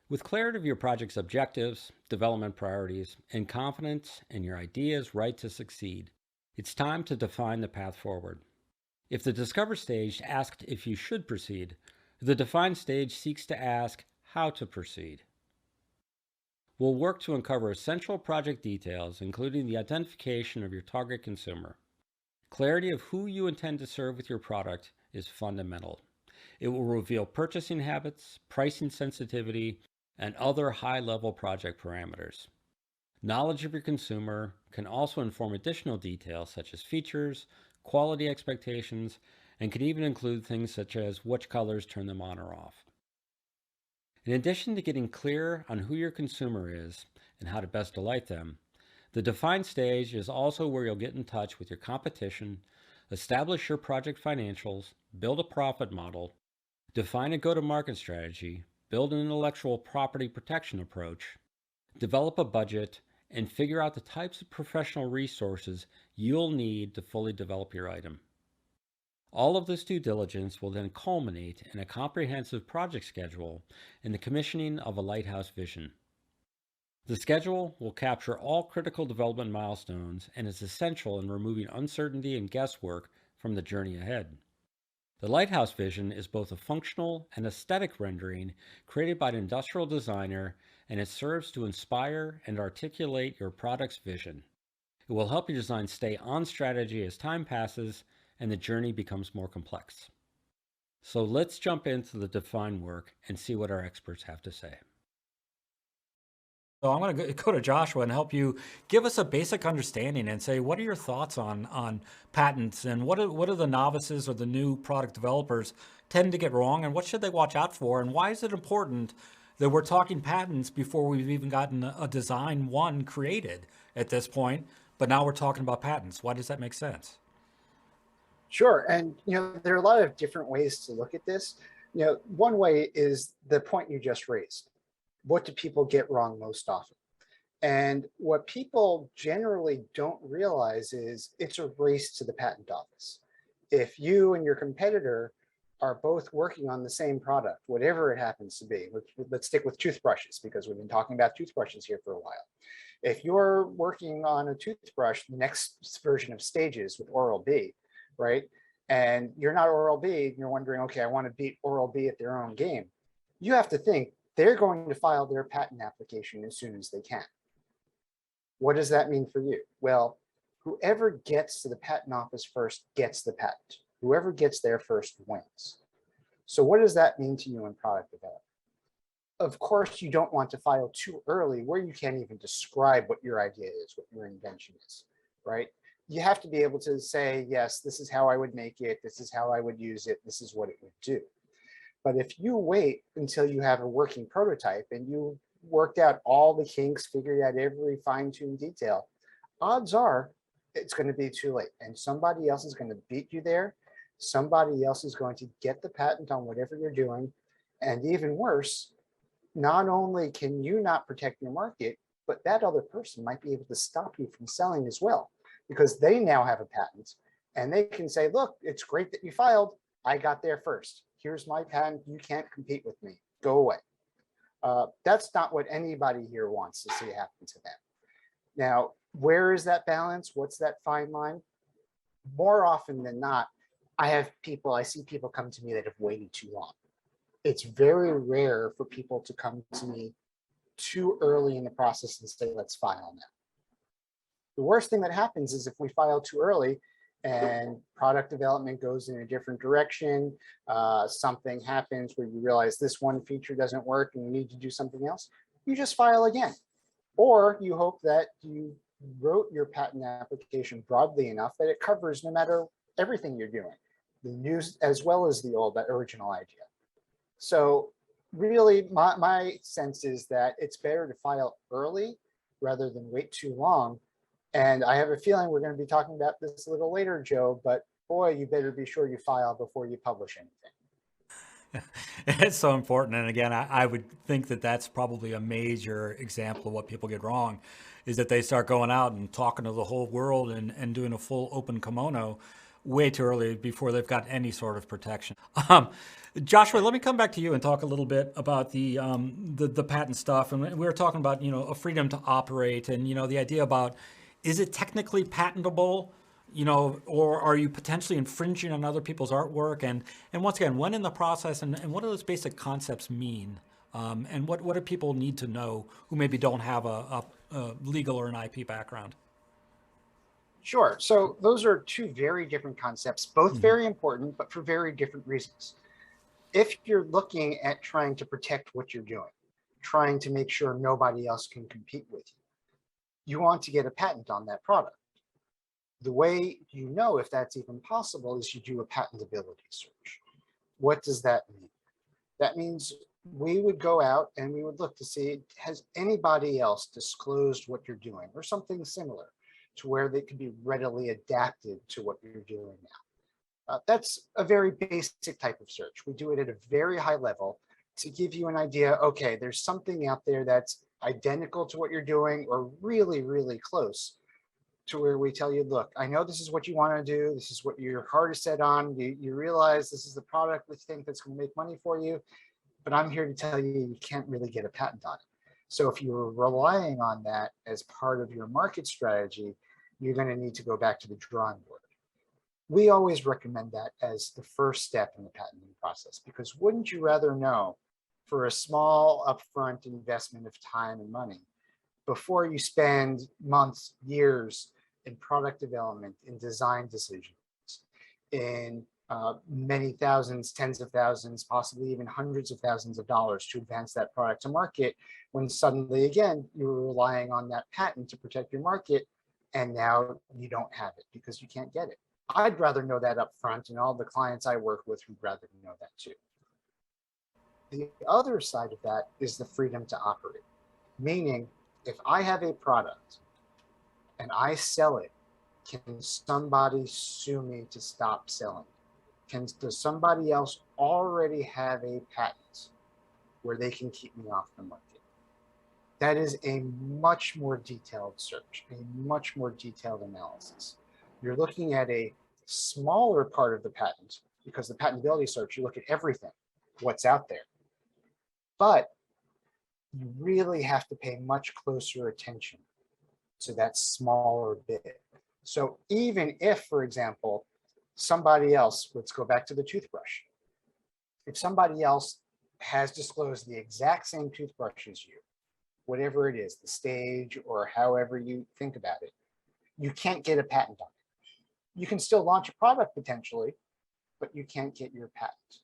With clarity of your project's objectives, development priorities, and confidence in your idea's right to succeed, it's time to define the path forward. If the discover stage asked if you should proceed, the define stage seeks to ask how to proceed. We'll work to uncover essential project details, including the identification of your target consumer. Clarity of who you intend to serve with your product is fundamental. It will reveal purchasing habits, pricing sensitivity, and other high-level project parameters. Knowledge of your consumer can also inform additional details such as features, quality expectations, and can even include things such as which colors turn them on or off. In addition to getting clear on who your consumer is and how to best delight them, the define stage is also where you'll get in touch with your competition, establish your project financials, build a profit model, define a go-to-market strategy, build an intellectual property protection approach, develop a budget, and figure out the types of professional resources you'll need to fully develop your item. All of this due diligence will then culminate in a comprehensive project schedule and the commissioning of a lighthouse vision. The schedule will capture all critical development milestones and is essential in removing uncertainty and guesswork from the journey ahead. The lighthouse vision is both a functional and aesthetic rendering created by an industrial designer, and it serves to inspire and articulate your product's vision. It will help your design stay on strategy as time passes and the journey becomes more complex. So let's jump into the define work and see what our experts have to say. So I'm going to go to Joshua and help you give us a basic understanding and say, what are your thoughts on patents, and what are the novices or the new product developers tend to get wrong, and what should they watch out for, and why is it important that we're talking patents before we've even gotten a design one created at this point, but now we're talking about patents? Why does that make sense? Sure. And, there are a lot of different ways to look at this. One way is the point you just raised. What do people get wrong most often? And what people generally don't realize is it's a race to the patent office. If you and your competitor are both working on the same product, whatever it happens to be, let's stick with toothbrushes because we've been talking about toothbrushes here for a while. If you're working on a toothbrush, the next version of Stages with Oral-B, right? And you're not Oral-B, and you're wondering, okay, I want to beat Oral-B at their own game. You have to think they're going to file their patent application as soon as they can. What does that mean for you? Well, whoever gets to the patent office first gets the patent. Whoever gets there first wins. So what does that mean to you in product development? Of course, you don't want to file too early where you can't even describe what your idea is, what your invention is, right? You have to be able to say, yes, this is how I would make it. This is how I would use it. This is what it would do. But if you wait until you have a working prototype and you worked out all the kinks, figured out every fine-tuned detail, odds are it's going to be too late. And somebody else is going to beat you there. Somebody else is going to get the patent on whatever you're doing. And even worse, not only can you not protect your market, but that other person might be able to stop you from selling as well, because they now have a patent and they can say, look, it's great that you filed. I got there first. Here's my patent. You can't compete with me. Go away. That's not what anybody here wants to see happen to them. Now, where is that balance? What's that fine line? More often than not, I see people come to me that have waited too long. It's very rare for people to come to me too early in the process and say, let's file now. The worst thing that happens is if we file too early and product development goes in a different direction, something happens where you realize this one feature doesn't work and you need to do something else, you just file again. Or you hope that you wrote your patent application broadly enough that it covers no matter everything you're doing, the new as well as the old, that original idea. So really, my sense is that it's better to file early rather than wait too long. And I have a feeling we're going to be talking about this a little later, Joe, but boy, you better be sure you file before you publish anything. It's so important. And again, I would think that that's probably a major example of what people get wrong, is that they start going out and talking to the whole world and doing a full open kimono way too early before they've got any sort of protection. Um, Joshua, let me come back to you and talk a little bit about the patent stuff. And we were talking about, a freedom to operate, and the idea about, is it technically patentable, or are you potentially infringing on other people's artwork? And once again, when in the process, and what do those basic concepts mean? And what do people need to know who maybe don't have a legal or an IP background? Sure. So those are two very different concepts, both very important, but for very different reasons. If you're looking at trying to protect what you're doing, trying to make sure nobody else can compete with you want to get a patent on that product. The way you know if that's even possible is you do a patentability search. What does that mean? That means we would go out and we would look to see, has anybody else disclosed what you're doing or something similar to where they could be readily adapted to what you're doing now. That's a very basic type of search. We do it at a very high level to give you an idea, okay, there's something out there that's identical to what you're doing or really, really close to where we tell you, look, I know this is what you want to do. This is what your heart is set on. You realize this is the product we think that's going to make money for you, but I'm here to tell you, you can't really get a patent on it. So if you're relying on that as part of your market strategy, you're going to need to go back to the drawing board. We always recommend that as the first step in the patenting process, because wouldn't you rather know for a small upfront investment of time and money before you spend months, years in product development, in design decisions, in many thousands, tens of thousands, possibly even hundreds of thousands of dollars to advance that product to market, when suddenly, again, you were relying on that patent to protect your market, and now you don't have it because you can't get it. I'd rather know that up front, and all the clients I work with would rather know that too. The other side of that is the freedom to operate, meaning if I have a product and I sell it, can somebody sue me to stop selling? Does somebody else already have a patent where they can keep me off the market? That is a much more detailed search, a much more detailed analysis. You're looking at a smaller part of the patent because the patentability search, you look at everything, what's out there. But you really have to pay much closer attention to that smaller bit. So even if, for example, somebody else, let's go back to the toothbrush. If somebody else has disclosed the exact same toothbrush as you, whatever it is, the stage or however you think about it, you can't get a patent on it. You can still launch a product potentially, but you can't get your patent.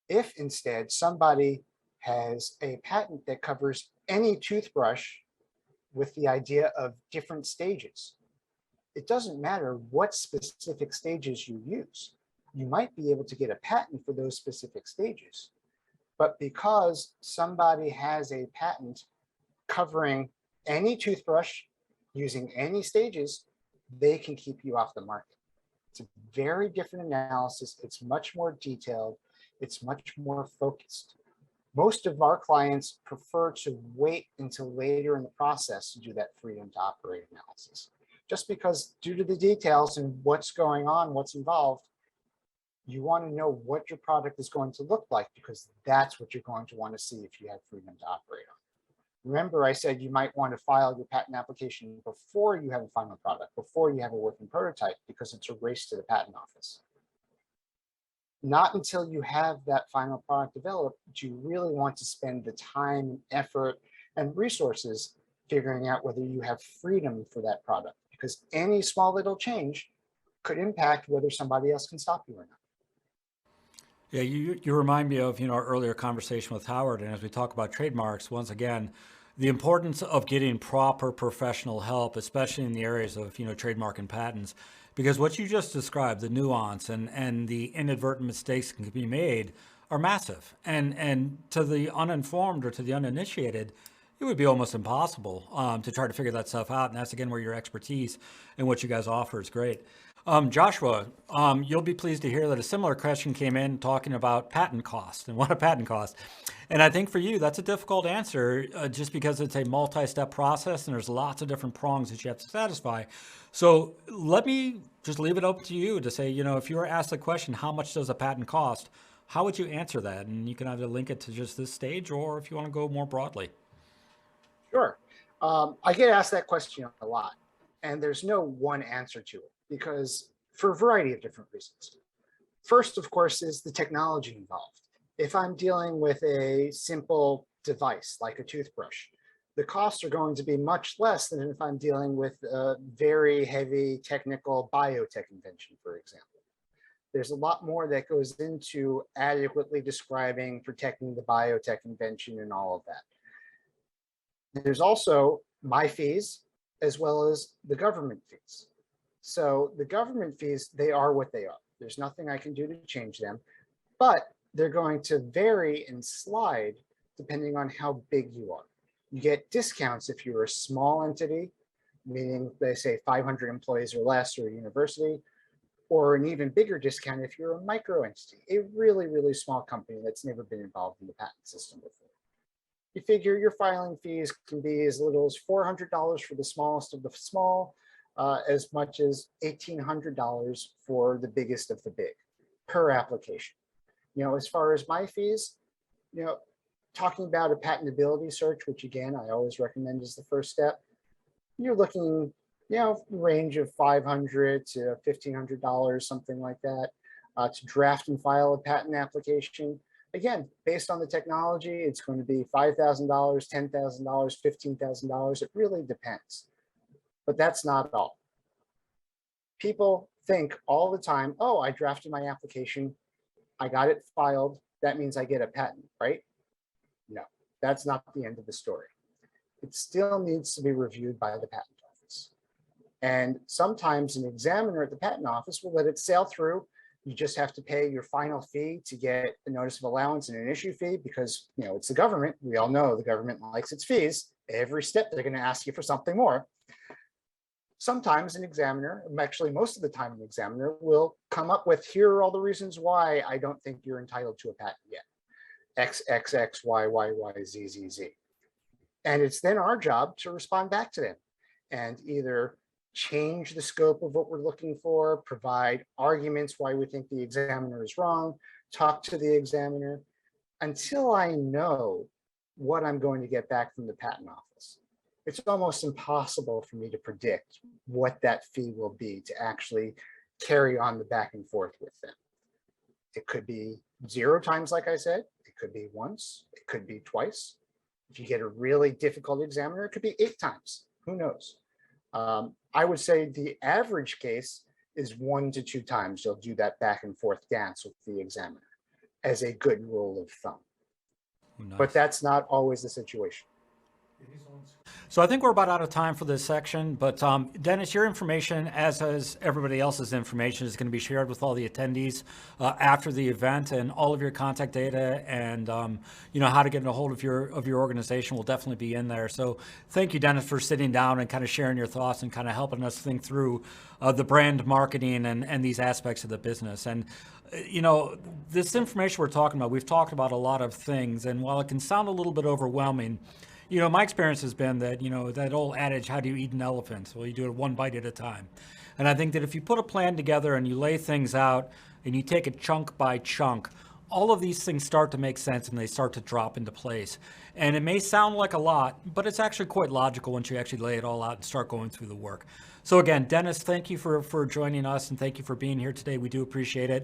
If instead somebody has a patent that covers any toothbrush with the idea of different stages, it doesn't matter what specific stages you use. You might be able to get a patent for those specific stages. But because somebody has a patent covering any toothbrush using any stages, they can keep you off the market. It's a very different analysis. It's much more detailed. It's much more focused. Most of our clients prefer to wait until later in the process to do that freedom to operate analysis. Just because due to the details and what's going on, what's involved, you want to know what your product is going to look like, because that's what you're going to want to see if you have freedom to operate on. Remember, I said you might want to file your patent application before you have a final product, before you have a working prototype, because it's a race to the patent office. Not until you have that final product developed do you really want to spend the time, effort, and resources figuring out whether you have freedom for that product, because any small little change could impact whether somebody else can stop you or not. Yeah, you remind me of our earlier conversation with Howard, and as we talk about trademarks, once again, the importance of getting proper professional help, especially in the areas of trademark and patents, because what you just described, the nuance and the inadvertent mistakes that can be made, are massive, and to the uninformed or to the uninitiated, it would be almost impossible to try to figure that stuff out. And that's again where your expertise and what you guys offer is great. Joshua, you'll be pleased to hear that a similar question came in talking about patent cost and what a patent cost. And I think for you, that's a difficult answer just because it's a multi-step process and there's lots of different prongs that you have to satisfy. So let me just leave it open to you to say, if you were asked the question, how much does a patent cost? How would you answer that? And you can either link it to just this stage or if you want to go more broadly. Sure. I get asked that question a lot, and there's no one answer to it because for a variety of different reasons. First, of course, is the technology involved. If I'm dealing with a simple device like a toothbrush, the costs are going to be much less than if I'm dealing with a very heavy technical biotech invention, for example. There's a lot more that goes into adequately describing, protecting the biotech invention and all of that. There's also my fees as well as the government fees. So the government fees, they are what they are. There's nothing I can do to change them, but they're going to vary and slide depending on how big you are. You get discounts if you're a small entity, meaning they say 500 employees or less, or a university, or an even bigger discount if you're a micro entity, a really, really small company that's never been involved in the patent system before. You figure your filing fees can be as little as $400 for the smallest of the small, as much as $1,800 for the biggest of the big per application. As far as my fees, talking about a patentability search, which again, I always recommend is the first step, you're looking, range of $500 to $1,500, something like that, to draft and file a patent application. Again, based on the technology, it's going to be $5,000, $10,000, $15,000. It really depends. But that's not all. People think all the time, oh, I drafted my application, I got it filed, that means I get a patent, right? No, that's not the end of the story. It still needs to be reviewed by the patent office. And sometimes an examiner at the patent office will let it sail through. You just have to pay your final fee to get a notice of allowance and an issue fee because, it's the government. We all know the government likes its fees. Every step they're going to ask you for something more. Sometimes an examiner, actually most of the time an examiner, will come up with, here are all the reasons why I don't think you're entitled to a patent yet. X, X, X, Y, Y, Y, Z, Z, Z. And it's then our job to respond back to them and either change the scope of what we're looking for, provide arguments why we think the examiner is wrong, talk to the examiner until I know what I'm going to get back from the patent office. It's almost impossible for me to predict what that fee will be to actually carry on the back and forth with them. It could be 0 times, like I said, it could be once, it could be twice. If you get a really difficult examiner, it could be 8 times, who knows? I would say the average case is 1 to 2 times you'll do that back and forth dance with the examiner as a good rule of thumb. Nice. But that's not always the situation. So I think we're about out of time for this section, but Dennis, your information, as is everybody else's information, is going to be shared with all the attendees after the event, and all of your contact data and how to get a hold of your organization will definitely be in there. So thank you, Dennis, for sitting down and kind of sharing your thoughts and kind of helping us think through the brand marketing and these aspects of the business. And this information we're talking about, we've talked about a lot of things, and while it can sound a little bit overwhelming, my experience has been that, that old adage, how do you eat an elephant? Well, you do it one bite at a time. And I think that if you put a plan together and you lay things out and you take it chunk by chunk, all of these things start to make sense and they start to drop into place. And it may sound like a lot, but it's actually quite logical once you actually lay it all out and start going through the work. So again, Dennis, thank you for joining us and thank you for being here today. We do appreciate it.